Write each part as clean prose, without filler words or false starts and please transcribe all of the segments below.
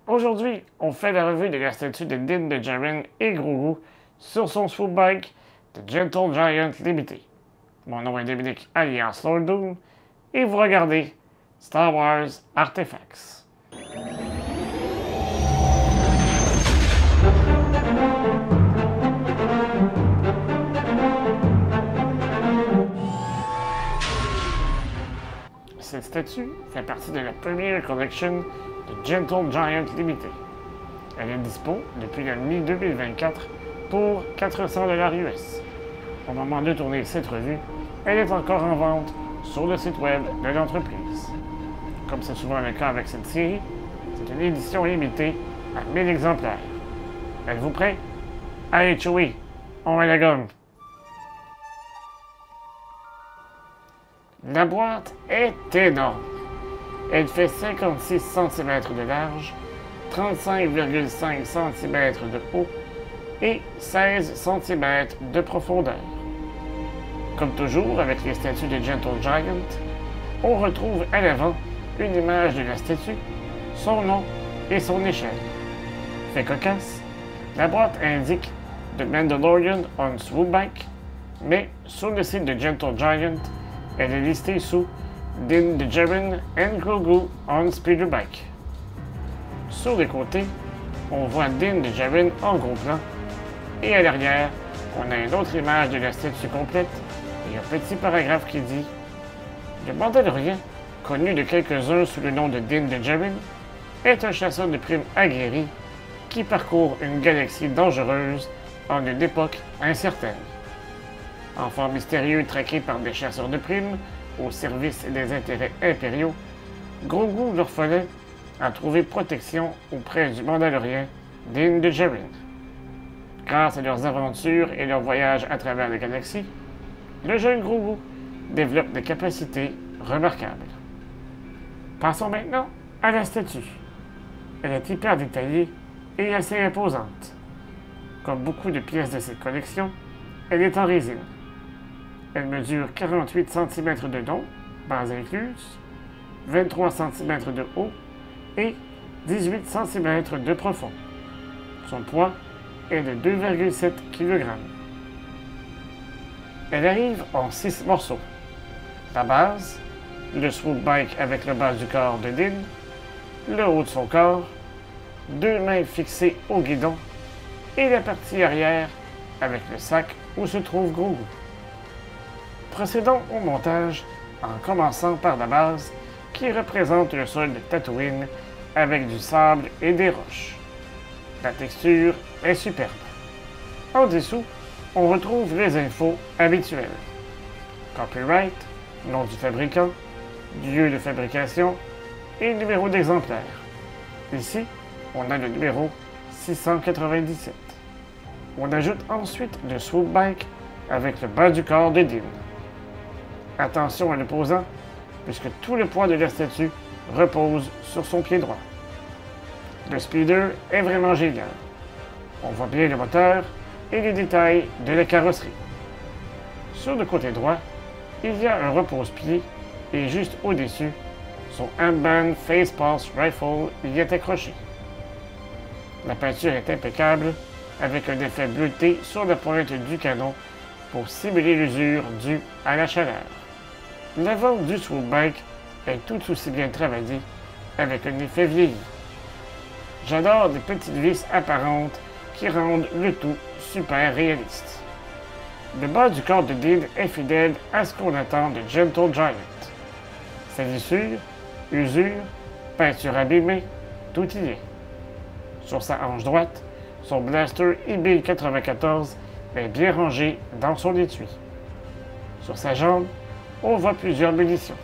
Aujourd'hui, on fait la revue de la statue de Din Djarin et Grogu sur son swoop bike de Gentle Giant Limited. Mon nom est Dominique alias Lord Doom et vous regardez Star Wars Artifacts. Cette statue fait partie de la première collection de Gentle Giant Limited. Elle est dispo depuis la mi-2024 pour 400 $ US. Au moment de tourner cette revue, elle est encore en vente sur le site web de l'entreprise. Comme c'est souvent le cas avec cette série, c'est une édition limitée à 1000 exemplaires. Êtes-vous prêts? Allez, Chewie, on va la gomme! La boîte est énorme. Elle fait 56 cm de large, 35,5 cm de haut et 16 cm de profondeur. Comme toujours avec les statues de Gentle Giant, on retrouve à l'avant une image de la statue, son nom et son échelle. Fait cocasse, la boîte indique The Mandalorian on Swoop Bike, mais sur le site de Gentle Giant, elle est listée sous Din Djarin and Grogu on Speeder Bike. Sur les côtés, on voit Din Djarin en gros plan, et à l'arrière, on a une autre image de la statue complète et un petit paragraphe qui dit « Le Mandalorien, connu de quelques-uns sous le nom de Din Djarin, est un chasseur de primes aguerri qui parcourt une galaxie dangereuse en une époque incertaine. Enfant mystérieux traqué par des chasseurs de primes au service des intérêts impériaux, Grogu l'orphelin a trouvé protection auprès du Mandalorien Din Djarin. Grâce à leurs aventures et leurs voyages à travers la galaxie, le jeune Grogu développe des capacités remarquables. Passons maintenant à la statue. Elle est hyper détaillée et assez imposante. Comme beaucoup de pièces de cette collection, elle est en résine. Elle mesure 48 cm de long, base incluse, 23 cm de haut et 18 cm de profond. Son poids est de 2,7 kg. Elle arrive en 6 morceaux. La base, le swoop bike avec le bas du corps de Din, le haut de son corps, 2 mains fixées au guidon et la partie arrière avec le sac où se trouve Grogu. Procédons au montage en commençant par la base qui représente le sol de Tatooine avec du sable et des roches. La texture est superbe. En dessous, on retrouve les infos habituelles. Copyright, nom du fabricant, lieu de fabrication et numéro d'exemplaire. Ici, on a le numéro 697. On ajoute ensuite le swoop bike avec le bas du corps de Din. Attention à l'opposant, puisque tout le poids de la statue repose sur son pied droit. Le speeder est vraiment génial. On voit bien le moteur et les détails de la carrosserie. Sur le côté droit, il y a un repose-pied et juste au-dessus, son Amban Face Pulse Rifle y est accroché. La peinture est impeccable, avec un effet bleuté sur la pointe du canon pour simuler l'usure due à la chaleur. L'avant du swoop bike est tout aussi bien travaillé, avec un effet vieilli. J'adore les petites vis apparentes qui rendent le tout super réaliste. Le bas du corps de Din est fidèle à ce qu'on attend de Gentle Giant. Salissure, usure, peinture abîmée, tout y est. Sur sa hanche droite, son blaster IB-94 est bien rangé dans son étui. Sur sa jambe, on voit plusieurs munitions.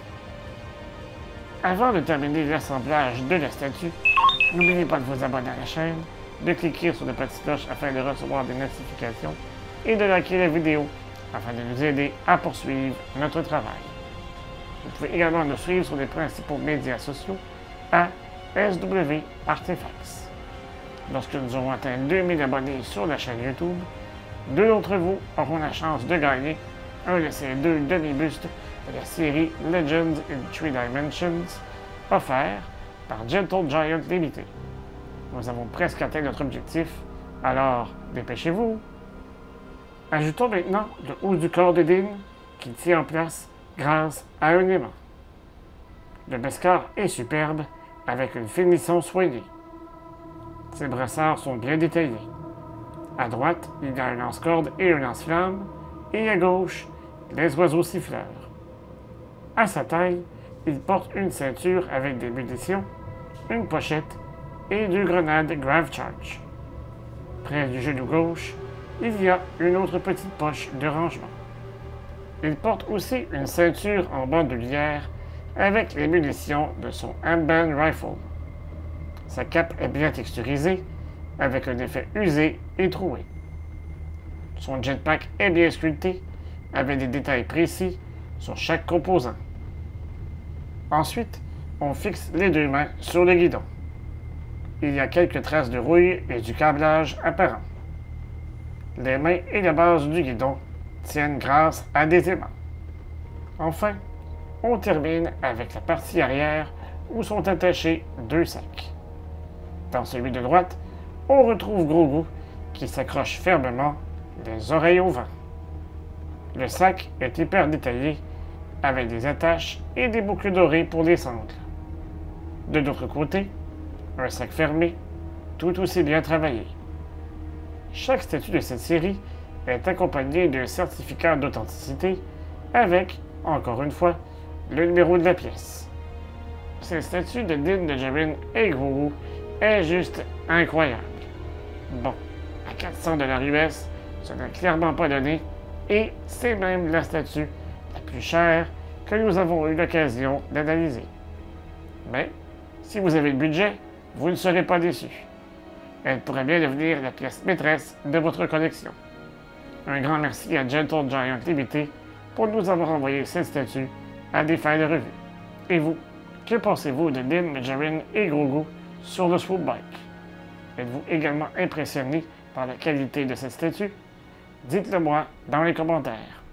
Avant de terminer l'assemblage de la statue, n'oubliez pas de vous abonner à la chaîne, de cliquer sur la petite cloche afin de recevoir des notifications et de liker la vidéo afin de nous aider à poursuivre notre travail. Vous pouvez également nous suivre sur les principaux médias sociaux à SW Artifacts. Lorsque nous aurons atteint 2000 abonnés sur la chaîne YouTube, 2 d'entre vous auront la chance de gagner un de ces 2 demi-bustes de la série Legends in 3 Dimensions, offert par Gentle Giant Limited. Nous avons presque atteint notre objectif, alors dépêchez-vous. Ajoutons maintenant le haut du corps de Dean qui tient en place grâce à un aimant. Le Beskar est superbe avec une finition soignée. Ses brassards sont bien détaillés. À droite, il y a un lance-corde et un lance-flamme, et à gauche, les oiseaux siffleurs. À sa taille, il porte une ceinture avec des munitions, une pochette et 2 grenades Grav Charge. Près du genou gauche, il y a une autre petite poche de rangement. Il porte aussi une ceinture en bandoulière avec les munitions de son handband rifle. Sa cape est bien texturisée, avec un effet usé et troué. Son jetpack est bien sculpté, avec des détails précis sur chaque composant. Ensuite, on fixe les 2 mains sur le guidon. Il y a quelques traces de rouille et du câblage apparent. Les mains et la base du guidon tiennent grâce à des aimants. Enfin, on termine avec la partie arrière où sont attachés 2 sacs. Dans celui de droite, on retrouve Grogu qui s'accroche fermement, les oreilles au vent. Le sac est hyper détaillé avec des attaches et des boucles dorées pour les sangles. De l'autre côté, un sac fermé, tout aussi bien travaillé. Chaque statue de cette série est accompagnée d'un certificat d'authenticité avec, encore une fois, le numéro de la pièce. Cette statue de Din Djarin et Grogu est juste incroyable. Bon, à 400 $ US, ce n'est clairement pas donné, et c'est même la statue la plus chère que nous avons eu l'occasion d'analyser. Mais, si vous avez le budget, vous ne serez pas déçus. Elle pourrait bien devenir la pièce maîtresse de votre collection. Un grand merci à Gentle Giant Limited pour nous avoir envoyé cette statue à des fins de revue. Et vous, que pensez-vous de Din Djarin et Grogu sur le Swoop Bike? Êtes-vous également impressionné par la qualité de cette statue? Dites-le moi dans les commentaires.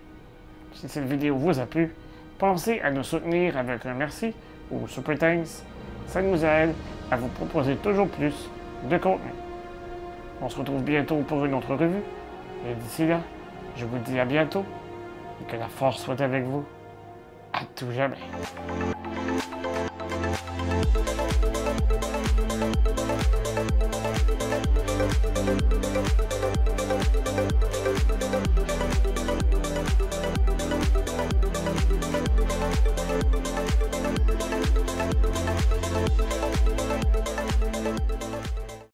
Si cette vidéo vous a plu, pensez à nous soutenir avec un merci ou super thanks. Ça nous aide à vous proposer toujours plus de contenu. On se retrouve bientôt pour une autre revue. Et d'ici là, je vous dis à bientôt et que la force soit avec vous à tout jamais.